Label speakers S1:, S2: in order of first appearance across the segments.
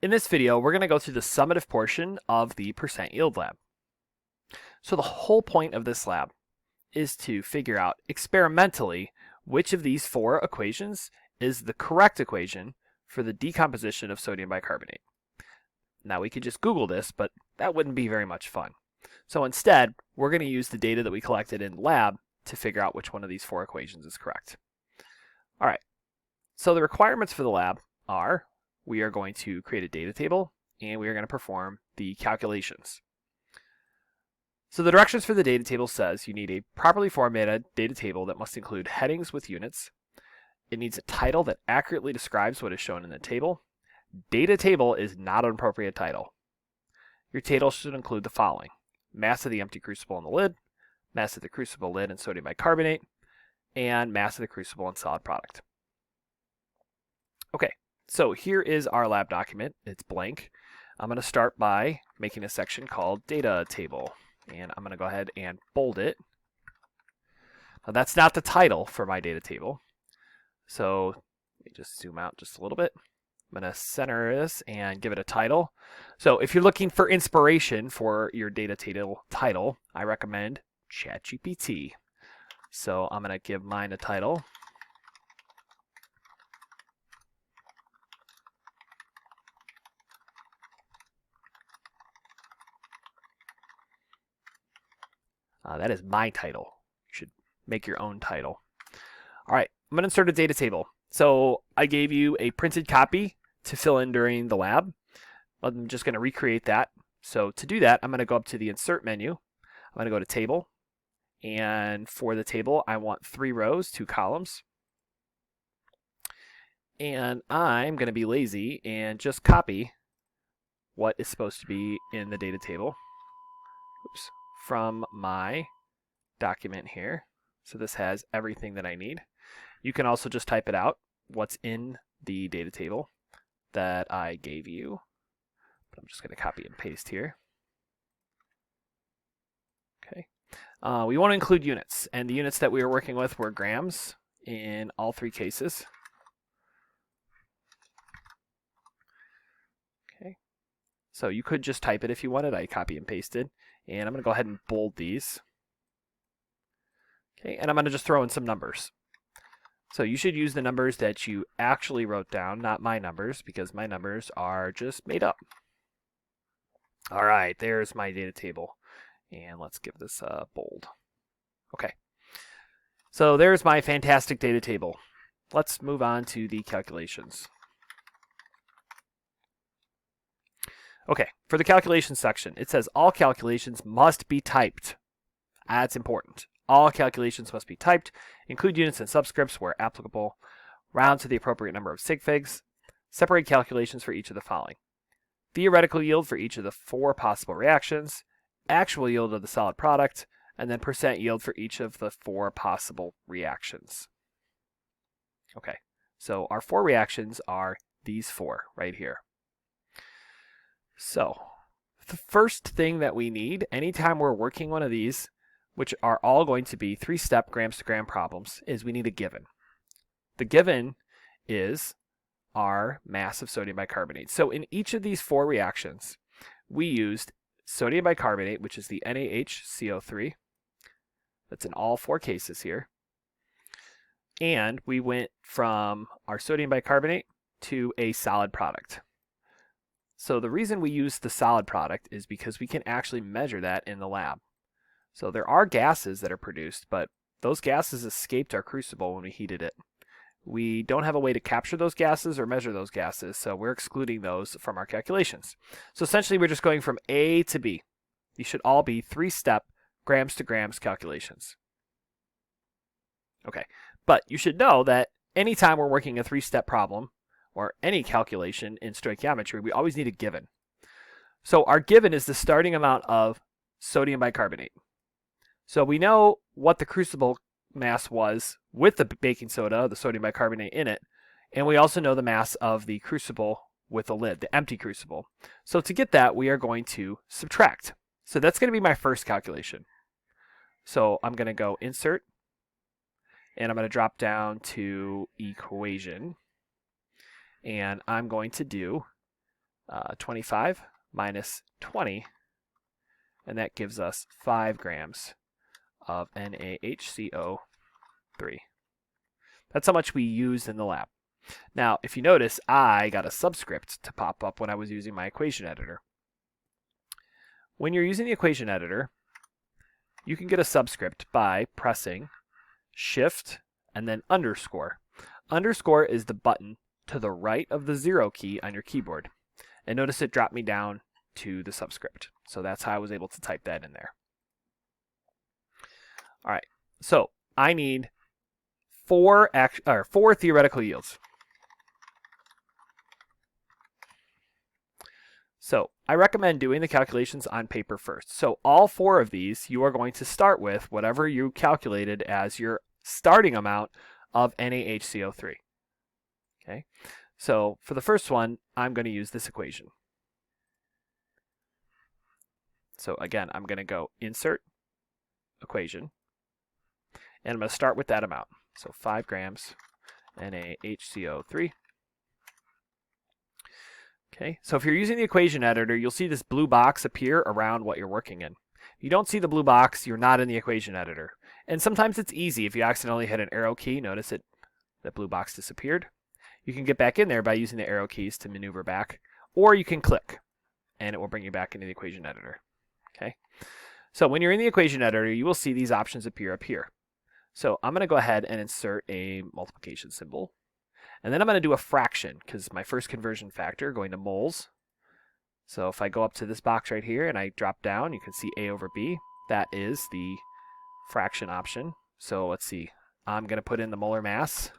S1: In this video, we're going to go through the summative portion of the percent yield lab. So the whole point of this lab is to figure out experimentally which of these four equations is the correct equation for the decomposition of sodium bicarbonate. Now we could just Google this, but that wouldn't be very much fun. So instead, we're going to use the data that we collected in the lab to figure out which one of these four equations is correct. All right, so the requirements for the lab are we are going to create a data table and we are going to perform the calculations. So the directions for the data table says you need a properly formatted data table that must include headings with units. It needs a title that accurately describes what is shown in the table. Data table is not an appropriate title. Your table should include the following: mass of the empty crucible and the lid, mass of the crucible lid and sodium bicarbonate, and mass of the crucible and solid product. Okay, so here is our lab document. It's blank. I'm going to start by making a section called data table, and I'm going to go ahead and bold it. Now that's not the title for my data table, so let me just zoom out just a little bit. I'm going to center this and give it a title. So if you're looking for inspiration for your data table title, I recommend ChatGPT. So I'm going to give mine a title. That is my title. You should make your own title. All right, I'm going to insert a data table. So I gave you a printed copy to fill in during the lab. I'm just going to recreate that. So to do that, I'm going to go up to the Insert menu. I'm going to go to Table. And for the table, I want 3 rows, 2 columns. And I'm going to be lazy and just copy what is supposed to be in the data table. Oops. From my document here. So this has everything that I need. You can also just type it out, what's in the data table that I gave you. But I'm just going to copy and paste here. Okay. We want to include units, and the units that we were working with were grams in all 3 cases. Okay. So you could just type it if you wanted. I copy and pasted. And I'm going to go ahead and bold these. Okay, and I'm going to just throw in some numbers. So you should use the numbers that you actually wrote down, not my numbers, because my numbers are just made up. All right, there's my data table. And let's give this a bold. Okay, so there's my fantastic data table. Let's move on to the calculations. Okay, for the calculations section, it says all calculations must be typed. That's important. All calculations must be typed, include units and subscripts where applicable, round to the appropriate number of sig figs, separate calculations for each of the following: theoretical yield for each of the 4 possible reactions, actual yield of the solid product, and then percent yield for each of the 4 possible reactions. Okay, so our 4 reactions are these 4 right here. So the first thing that we need anytime we're working one of these, which are all going to be 3-step grams to gram problems, is we need a given. The given is our mass of sodium bicarbonate. So in each of these 4 reactions, we used sodium bicarbonate, which is the NaHCO3. That's in all 4 cases here. And we went from our sodium bicarbonate to a solid product. So the reason we use the solid product is because we can actually measure that in the lab. So there are gases that are produced, but those gases escaped our crucible when we heated it. We don't have a way to capture those gases or measure those gases, so we're excluding those from our calculations. So essentially we're just going from A to B. These should all be 3-step grams to grams calculations. Okay, but you should know that anytime we're working a 3-step problem, or any calculation in stoichiometry, we always need a given. So our given is the starting amount of sodium bicarbonate. So we know what the crucible mass was with the baking soda, the sodium bicarbonate in it, and we also know the mass of the crucible with the lid, the empty crucible. So to get that, we are going to subtract. So that's going to be my first calculation. So I'm going to go Insert, and I'm going to drop down to Equation. And I'm going to do 25 minus 20, and that gives us 5 grams of NaHCO3. That's how much we used in the lab. Now, if you notice, I got a subscript to pop up when I was using my equation editor. When you're using the equation editor, you can get a subscript by pressing Shift and then underscore. Underscore is the button to the right of the 0 key on your keyboard. And notice it dropped me down to the subscript. So that's how I was able to type that in there. All right, so I need four theoretical yields. So I recommend doing the calculations on paper first. So all 4 of these, you are going to start with whatever you calculated as your starting amount of NaHCO3. Okay, so for the first one, I'm going to use this equation. So again, I'm going to go Insert, Equation, and I'm going to start with that amount. So 5 grams NaHCO3. Okay, so if you're using the equation editor, you'll see this blue box appear around what you're working in. If you don't see the blue box, you're not in the equation editor. And sometimes it's easy if you accidentally hit an arrow key, notice that blue box disappeared. You can get back in there by using the arrow keys to maneuver back, or you can click and it will bring you back into the equation editor. Okay, so when you're in the equation editor, you will see these options appear up here. So I'm going to go ahead and insert a multiplication symbol. And then I'm going to do a fraction because my first conversion factor going to moles. So if I go up to this box right here and I drop down, you can see A over B. That is the fraction option. So let's see. I'm going to put in the molar mass.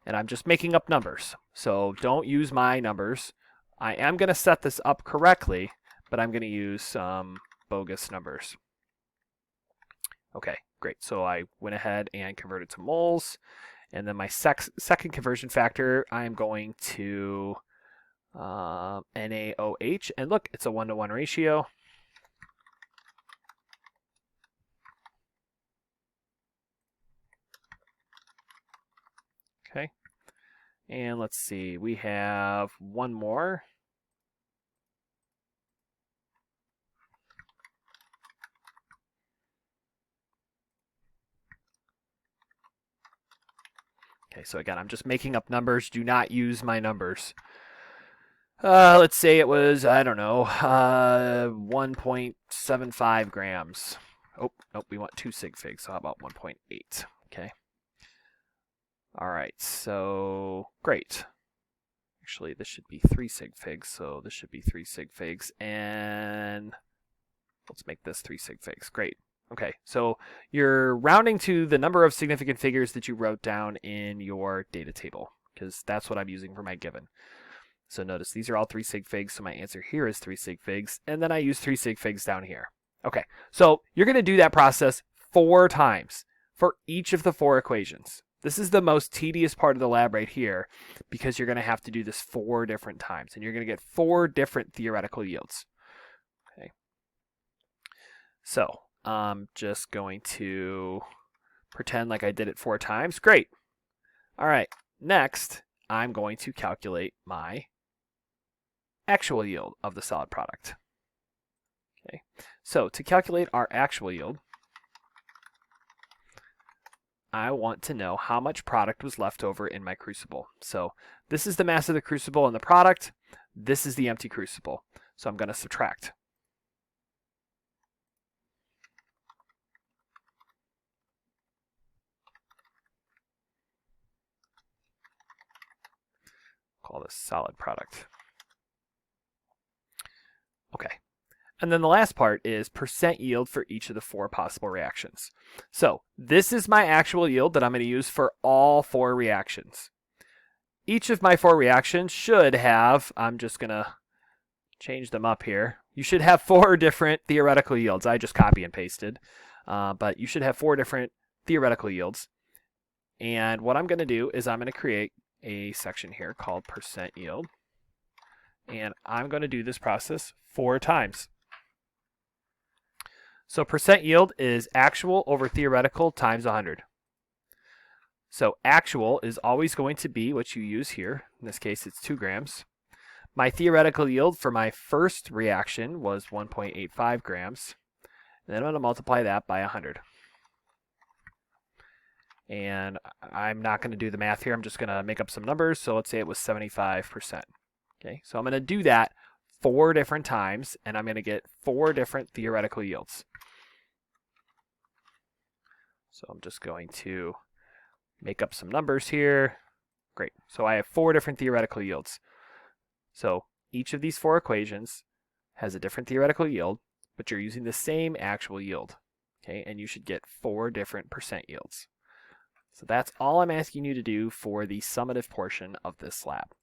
S1: And I'm just making up numbers. So don't use my numbers. I am going to set this up correctly, but I'm going to use some bogus numbers. Okay, great. So I went ahead and converted to moles. And then my second conversion factor, I'm going to NaOH. And look, it's a 1-to-1 ratio. Okay. And let's see, we have one more. Okay, so again, I'm just making up numbers. Do not use my numbers. Let's say it was, I don't know, 1.75 grams. Oh, nope, we want 2 sig figs, so how about 1.8? Okay. All right, so great. Actually, this should be 3 sig figs, so this should be 3 sig figs. And let's make this 3 sig figs. Great. Okay, so you're rounding to the number of significant figures that you wrote down in your data table, because that's what I'm using for my given. So notice these are all 3 sig figs, so my answer here is 3 sig figs, and then I use 3 sig figs down here. Okay, so you're going to do that process 4 times for each of the 4 equations. This is the most tedious part of the lab right here, because you're going to have to do this 4 different times, and you're going to get 4 different theoretical yields. Okay, so I'm just going to pretend like I did it 4 times. Great. All right, next I'm going to calculate my actual yield of the solid product. Okay, so to calculate our actual yield, I want to know how much product was left over in my crucible. So this is the mass of the crucible and the product. This is the empty crucible. So I'm going to subtract. Call this solid product. Okay. And then the last part is percent yield for each of the 4 possible reactions. So this is my actual yield that I'm going to use for all 4 reactions. Each of my 4 reactions should have, I'm just going to change them up here. You should have 4 different theoretical yields. I just copy and pasted. But you should have 4 different theoretical yields. And what I'm going to do is I'm going to create a section here called percent yield. And I'm going to do this process 4 times. So percent yield is actual over theoretical times 100. So actual is always going to be what you use here. In this case, it's 2 grams. My theoretical yield for my first reaction was 1.85 grams. And then I'm going to multiply that by 100. And I'm not going to do the math here. I'm just going to make up some numbers. So let's say it was 75%. Okay, so I'm going to do that 4 different times, and I'm going to get 4 different theoretical yields. So I'm just going to make up some numbers here. Great. So I have 4 different theoretical yields. So each of these 4 equations has a different theoretical yield, but you're using the same actual yield. Okay, and you should get 4 different percent yields. So that's all I'm asking you to do for the summative portion of this lab.